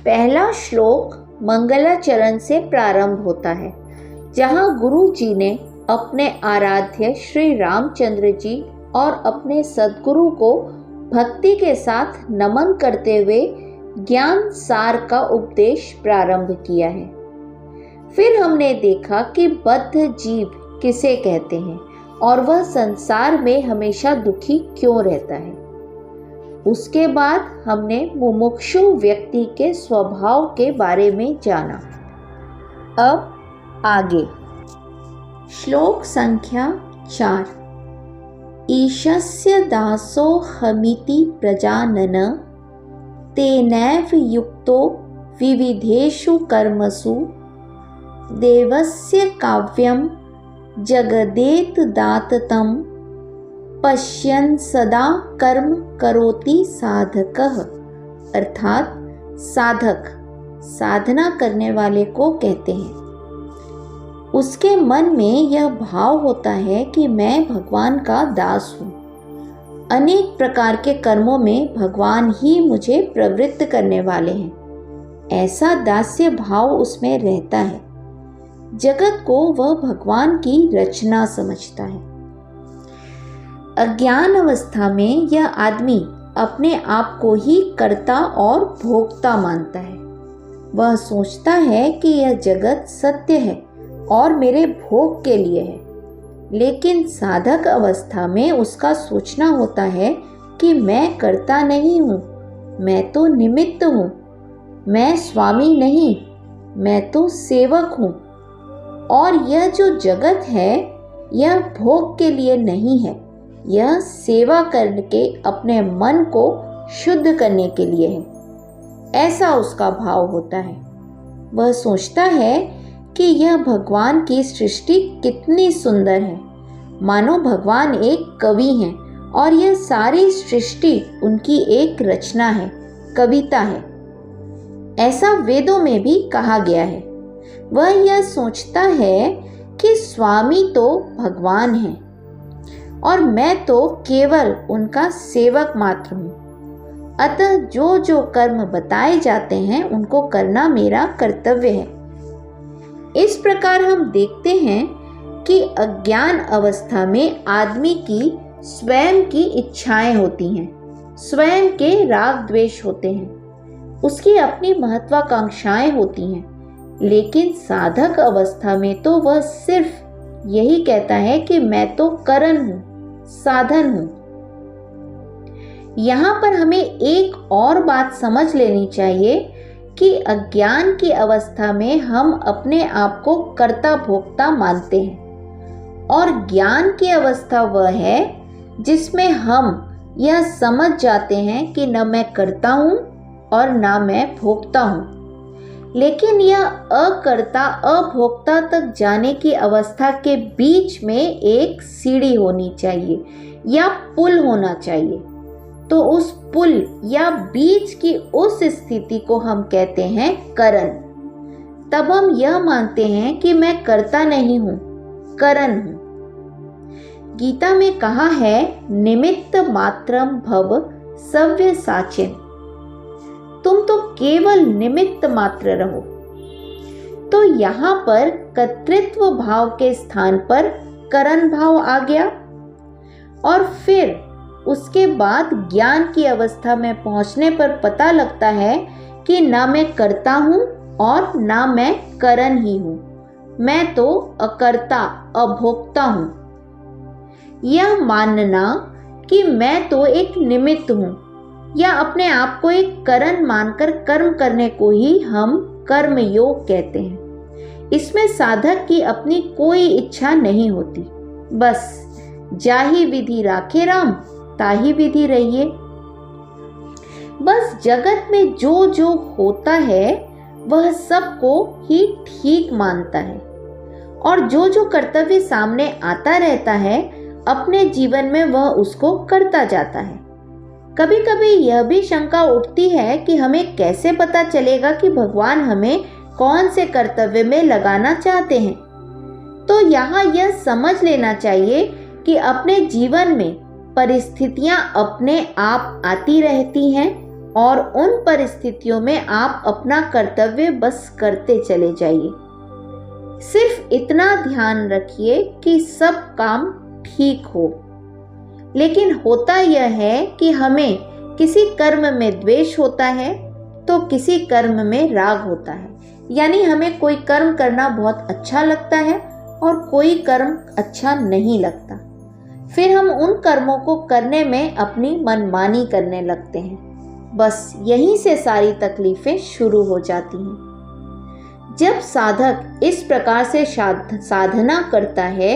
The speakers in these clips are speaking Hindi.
पहला श्लोक मंगलाचरण से प्रारंभ होता है, जहाँ गुरु जी ने अपने आराध्य श्री रामचंद्र जी और अपने सद्गुरु को भक्ति के साथ नमन करते हुए ज्ञान सार का उपदेश प्रारंभ किया है। फिर हमने देखा कि बद्ध जीव किसे कहते हैं और वह संसार में हमेशा दुखी क्यों रहता है। उसके बाद हमने मुमुक्षु व्यक्ति के स्वभाव के बारे में जाना। अब आगे श्लोक संख्या 4। ईशस्य दासो हमिति प्रजानन तेनैव युक्तो विविधेषु कर्मसु देवस्य काव्यं जगदेत दाततं पश्यन् सदा कर्म करोति साधकः। अर्थात साधक साधना करने वाले को कहते हैं। उसके मन में यह भाव होता है कि मैं भगवान का दास हूँ। अनेक प्रकार के कर्मों में भगवान ही मुझे प्रवृत्त करने वाले हैं, ऐसा दास्य भाव उसमें रहता है। जगत को वह भगवान की रचना समझता है। अज्ञान अवस्था में यह आदमी अपने आप को ही कर्ता और भोक्ता मानता है। वह सोचता है कि यह जगत सत्य है और मेरे भोग के लिए है। लेकिन साधक अवस्था में उसका सोचना होता है कि मैं कर्ता नहीं हूँ, मैं तो निमित्त हूँ, मैं स्वामी नहीं, मैं तो सेवक हूँ। और यह जो जगत है यह भोग के लिए नहीं है, यह सेवा करके अपने मन को शुद्ध करने के लिए है, ऐसा उसका भाव होता है। वह सोचता है कि यह भगवान की सृष्टि कितनी सुंदर है, मानो भगवान एक कवि हैं और यह सारी सृष्टि उनकी एक रचना है, कविता है। ऐसा वेदों में भी कहा गया है। वह यह सोचता है कि स्वामी तो भगवान है और मैं तो केवल उनका सेवक मात्र हूँ। अतः जो जो कर्म बताए जाते हैं उनको करना मेरा कर्तव्य है। इस प्रकार हम देखते हैं कि अज्ञान अवस्था में आदमी की स्वयं की इच्छाएं होती हैं, स्वयं के राग द्वेष होते हैं, उसकी अपनी महत्वाकांक्षाएं होती हैं। लेकिन साधक अवस्था में तो वह सिर्फ यही कहता है कि मैं तो करण हूँ, साधन हूँ। यहाँ पर हमें एक और बात समझ लेनी चाहिए कि अज्ञान की अवस्था में हम अपने आप को कर्ता भोक्ता मानते हैं और ज्ञान की अवस्था वह है जिसमें हम यह समझ जाते हैं कि न मैं करता हूँ और न मैं भोक्ता हूँ। लेकिन यह अकर्ता अभोक्ता तक जाने की अवस्था के बीच में एक सीढ़ी होनी चाहिए या पुल होना चाहिए। तो उस पुल या बीच की उस स्थिति को हम कहते हैं करण। तब हम यह मानते हैं कि मैं कर्ता नहीं हूं, करण हूं। गीता में कहा है निमित्त मात्रम भव सव्यसाचिन। तुम तो केवल निमित्त मात्र रहो। तो यहाँ पर कर्तृत्व भाव के स्थान पर करण भाव आ गया और फिर उसके बाद ज्ञान की अवस्था में पहुंचने पर पता लगता है कि ना मैं करता हूं और ना मैं करण ही हूं, मैं तो अकर्ता अभोक्ता हूं। यह मानना कि मैं तो एक निमित्त हूं या अपने आप को एक करण मानकर कर्म करने को ही हम कर्म योग कहते हैं। इसमें साधक की अपनी कोई इच्छा नहीं होती, बस जाहि विधि राखे राम ताहि विधि रहिए। बस जगत में जो जो होता है वह सबको ही ठीक मानता है और जो जो कर्तव्य सामने आता रहता है अपने जीवन में वह उसको करता जाता है। कभी कभी यह भी शंका उठती है कि हमें कैसे पता चलेगा कि भगवान हमें कौन से कर्तव्य में लगाना चाहते हैं। तो यहाँ यह समझ लेना चाहिए कि अपने जीवन में परिस्थितियां अपने आप आती रहती हैं और उन परिस्थितियों में आप अपना कर्तव्य बस करते चले जाइए। सिर्फ इतना ध्यान रखिए कि सब काम ठीक हो। लेकिन होता यह है कि हमें किसी कर्म में द्वेष होता है तो किसी कर्म में राग होता है। यानी हमें कोई कर्म करना बहुत अच्छा लगता है और कोई कर्म अच्छा नहीं लगता। फिर हम उन कर्मों को करने में अपनी मनमानी करने लगते हैं। बस यहीं से सारी तकलीफें शुरू हो जाती हैं। जब साधक इस प्रकार से साधना करता है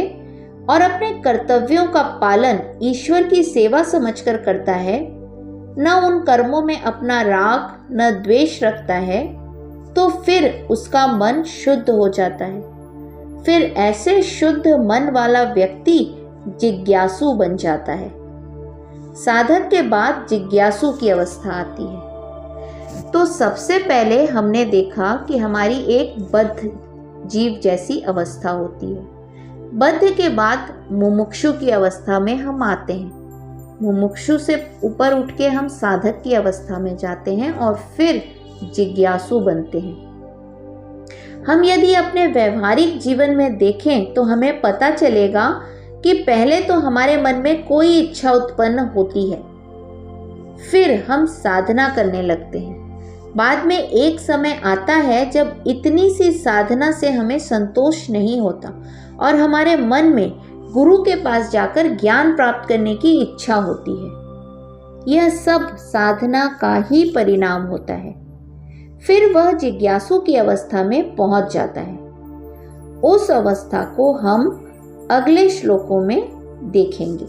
और अपने कर्तव्यों का पालन ईश्वर की सेवा समझकर करता है, न उन कर्मों में अपना राग न द्वेष रखता है, तो फिर उसका मन शुद्ध हो जाता है। फिर ऐसे शुद्ध मन वाला व्यक्ति जिज्ञासु बन जाता है। साधक के बाद जिज्ञासु की अवस्था आती है। तो सबसे पहले हमने देखा कि हमारी एक बद्ध जीव जैसी अवस्था होती है। बद्ध के बाद मुमुक्षु की अवस्था में हम आते हैं। मुमुक्षु से ऊपर उठ के हम साधक की अवस्था में जाते हैं और फिर जिज्ञासु बनते हैं। हम यदि अपने व्यवहारिक जीवन में देखें तो हमें पता चलेगा कि पहले तो हमारे मन में कोई इच्छा उत्पन्न होती है, फिर हम साधना करने लगते हैं। बाद में एक समय आता है जब इतनी सी साधना से हमें संतोष नहीं होता और हमारे मन में गुरु के पास जाकर ज्ञान प्राप्त करने की इच्छा होती है। यह सब साधना का ही परिणाम होता है। फिर वह जिज्ञासु की अवस्था में पहुंच जाता है। उस अवस्था को हम अगले श्लोकों में देखेंगे।